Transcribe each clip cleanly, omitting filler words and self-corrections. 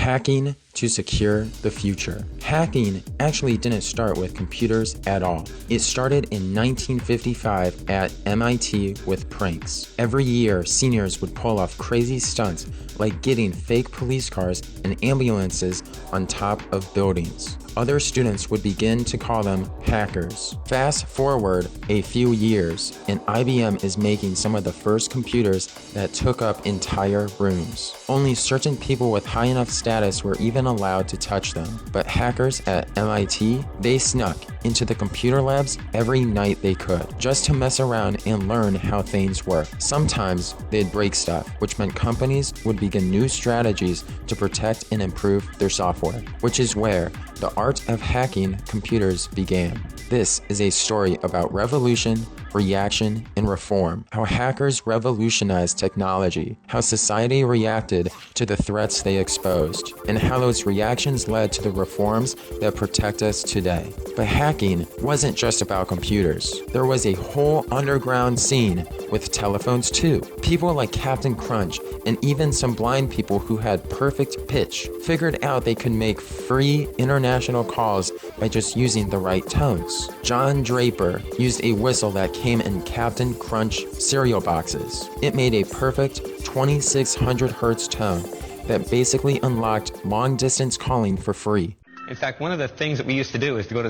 Hacking to secure the future. Hacking actually didn't start with computers at all. It started in 1955 at MIT with pranks. Every year, seniors would pull off crazy stunts like getting fake police cars and ambulances on top of buildings. Other students would begin to call them hackers. Fast forward a few years, and IBM is making some of the first computers that took up entire rooms. Only certain people with high enough status were even allowed to touch them. But hackers at MIT, they snuck into the computer labs every night they could, just to mess around and learn how things work. Sometimes they'd break stuff, which meant companies would begin new strategies to protect and improve their software, which is where the art of hacking computers began. This is a story about revolution, reaction, and reform. How hackers revolutionized technology, how society reacted to the threats they exposed, and how those reactions led to the reforms that protect us today. But hacking wasn't just about computers. There was a whole underground scene with telephones too. People like Captain Crunch and even some blind people who had perfect pitch figured out they could make free international calls by just using the right tones. John Draper used a whistle that came in Captain Crunch cereal boxes. It made a perfect 2600 Hz tone that basically unlocked long-distance calling for free. In fact, one of the things that we used to do is to go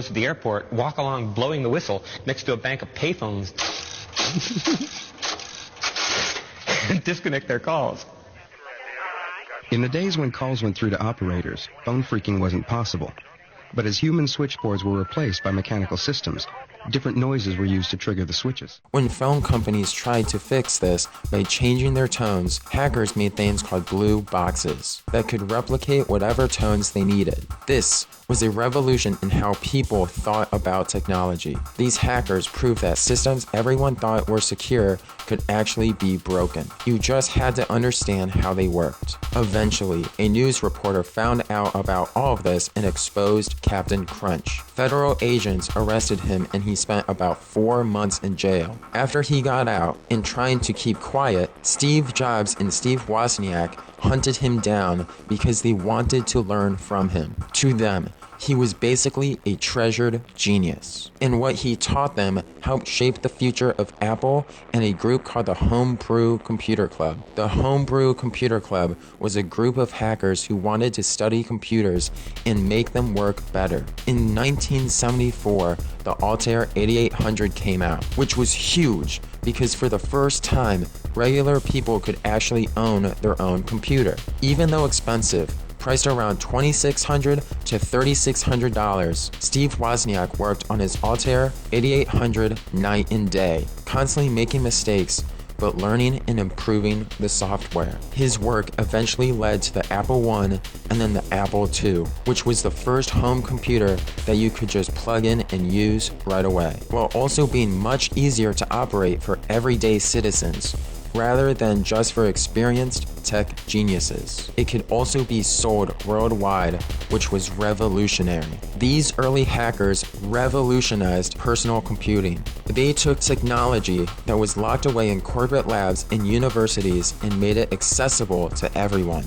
to the airport, walk along blowing the whistle next to a bank of payphones and disconnect their calls. In the days when calls went through to operators, phone phreaking wasn't possible. But as human switchboards were replaced by mechanical systems, different noises were used to trigger the switches. When phone companies tried to fix this by changing their tones, hackers made things called blue boxes that could replicate whatever tones they needed. This was a revolution in how people thought about technology. These hackers proved that systems everyone thought were secure could actually be broken. You just had to understand how they worked. Eventually, a news reporter found out about all of this and exposed Captain Crunch. Federal agents arrested him and he spent about 4 months in jail. After he got out and trying to keep quiet, Steve Jobs and Steve Wozniak hunted him down because they wanted to learn from him. To them, he was basically a treasured genius. And what he taught them helped shape the future of Apple and a group called the Homebrew Computer Club. The Homebrew Computer Club was a group of hackers who wanted to study computers and make them work better. In 1974, the Altair 8800 came out, which was huge because for the first time, regular people could actually own their own computer. Even though expensive, priced around $2,600 to $3,600, Steve Wozniak worked on his Altair 8800 night and day, constantly making mistakes, but learning and improving the software. His work eventually led to the Apple I and then the Apple II, which was the first home computer that you could just plug in and use right away, while also being much easier to operate for everyday citizens, rather than just for experienced tech geniuses. It could also be sold worldwide, which was revolutionary. These early hackers revolutionized personal computing. They took technology that was locked away in corporate labs and universities and made it accessible to everyone.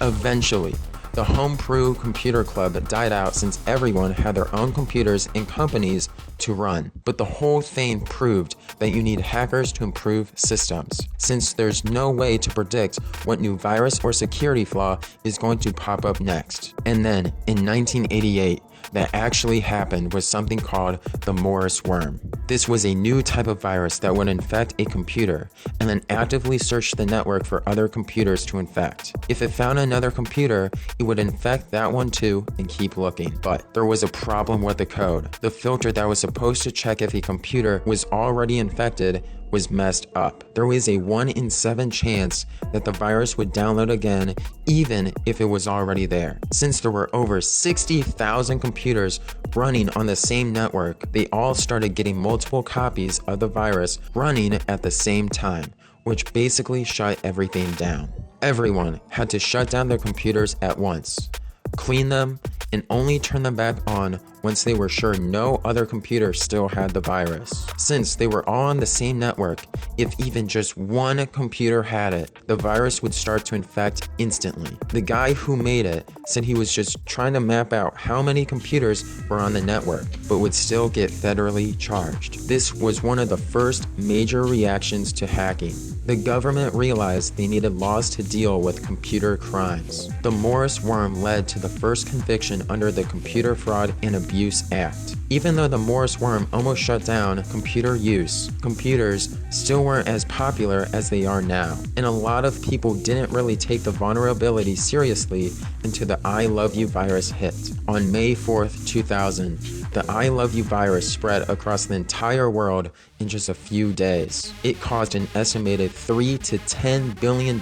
Eventually, the Homebrew Computer Club died out since everyone had their own computers and companies to run. But the whole thing proved that you need hackers to improve systems, since there's no way to predict what new virus or security flaw is going to pop up next. And then, in 1988, that actually happened was something called the Morris worm. This was a new type of virus that would infect a computer and then actively search the network for other computers to infect. If it found another computer, it would infect that one too and keep looking. But there was a problem with the code. The filter that was supposed to check if a computer was already infected was messed up. There was a 1 in 7 chance that the virus would download again, even if it was already there. Since there were over 60,000 computers running on the same network, they all started getting multiple copies of the virus running at the same time, which basically shut everything down. Everyone had to shut down their computers at once, clean them, and only turned them back on once they were sure no other computer still had the virus. Since they were all on the same network, if even just one computer had it, the virus would start to infect instantly. The guy who made it said he was just trying to map out how many computers were on the network, but would still get federally charged. This was one of the first major reactions to hacking. The government realized they needed laws to deal with computer crimes. The Morris worm led to the first conviction under the Computer Fraud and Abuse Act. Even though the Morris worm almost shut down computer use, computers still weren't as popular as they are now. And a lot of people didn't really take the vulnerability seriously until the I Love You virus hit. On May 4th, 2000, the I Love You virus spread across the entire world in just a few days. It caused an estimated $3 to $10 billion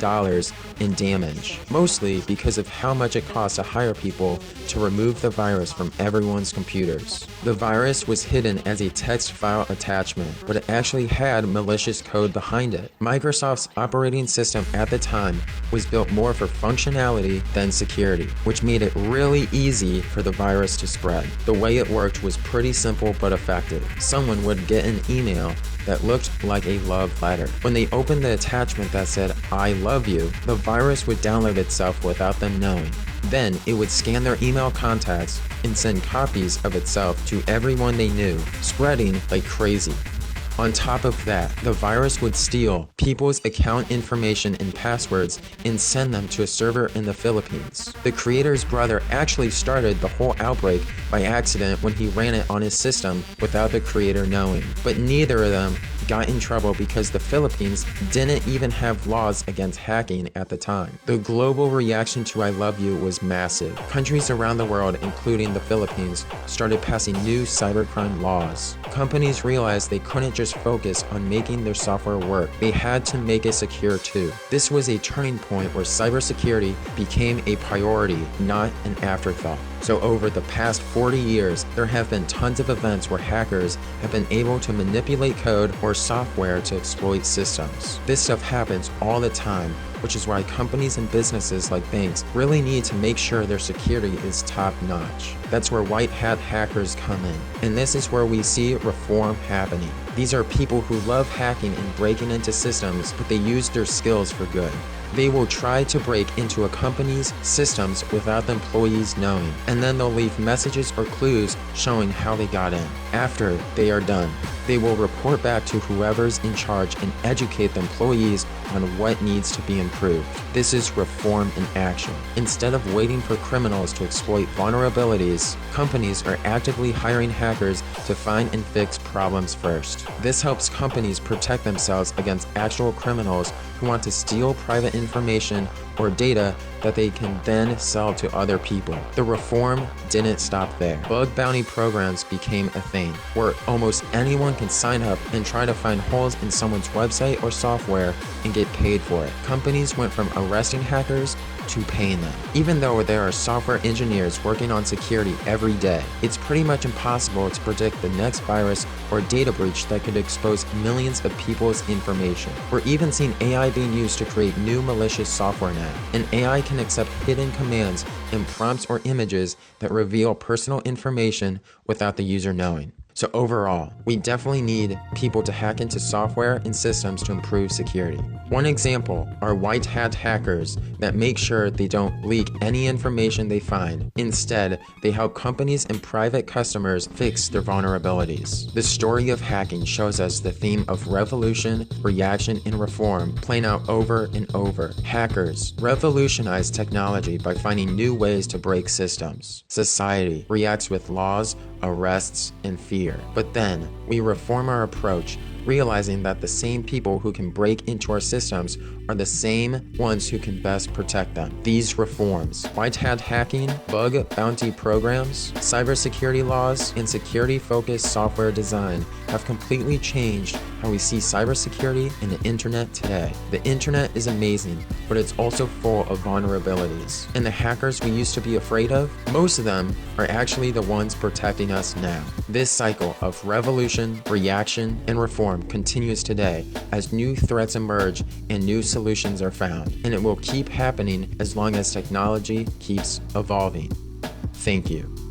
in damage, mostly because of how much it cost to hire people to remove the virus from everyone's computers. The virus was hidden as a text file attachment, but it actually had malicious code behind it. Microsoft's operating system at the time was built more for functionality than security, which made it really easy for the virus to spread. The way it worked was pretty simple but effective. Someone would get an email that looked like a love letter. When they opened the attachment that said, I love you, the virus would download itself without them knowing. Then it would scan their email contacts and send copies of itself to everyone they knew, spreading like crazy. On top of that, the virus would steal people's account information and passwords and send them to a server in the Philippines. The creator's brother actually started the whole outbreak by accident when he ran it on his system without the creator knowing. But neither of them got in trouble because the Philippines didn't even have laws against hacking at the time. The global reaction to I Love You was massive. Countries around the world, including the Philippines, started passing new cybercrime laws. Companies realized they couldn't just focus on making their software work. They had to make it secure too. This was a turning point where cybersecurity became a priority, not an afterthought. So over the past 40 years, there have been tons of events where hackers have been able to manipulate code or software to exploit systems. This stuff happens all the time, which is why companies and businesses like banks really need to make sure their security is top-notch. That's where white hat hackers come in, and this is where we see reform happening. These are people who love hacking and breaking into systems, but they use their skills for good. They will try to break into a company's systems without the employees knowing, and then they'll leave messages or clues showing how they got in. After they are done, they will report back to whoever's in charge and educate the employees on what needs to be improved. This is reform in action. Instead of waiting for criminals to exploit vulnerabilities, companies are actively hiring hackers to find and fix problems first. This helps companies protect themselves against actual criminals who want to steal private information or data that they can then sell to other people. The reform didn't stop there. Bug bounty programs became a thing, where almost anyone can sign up and try to find holes in someone's website or software and get paid for it. Companies went from arresting hackers to paying them. Even though there are software engineers working on security every day, it's pretty much impossible to predict the next virus or data breach that could expose millions of people's information. We're even seeing AI being used to create new malicious software now. An AI can accept hidden commands and prompts or images that reveal personal information without the user knowing. So overall, we definitely need people to hack into software and systems to improve security. One example are white hat hackers that make sure they don't leak any information they find. Instead, they help companies and private customers fix their vulnerabilities. The story of hacking shows us the theme of revolution, reaction, and reform playing out over and over. Hackers revolutionize technology by finding new ways to break systems. Society reacts with laws, arrests, and fear. But then, we reform our approach, realizing that the same people who can break into our systems are the same ones who can best protect them. These reforms, white hat hacking, bug bounty programs, cybersecurity laws, and security-focused software design have completely changed how we see cybersecurity and the internet today. The internet is amazing, but it's also full of vulnerabilities. And the hackers we used to be afraid of, most of them are actually the ones protecting us now. This cycle of revolution, reaction, and reform continues today as new threats emerge and new solutions are found, and it will keep happening as long as technology keeps evolving. Thank you.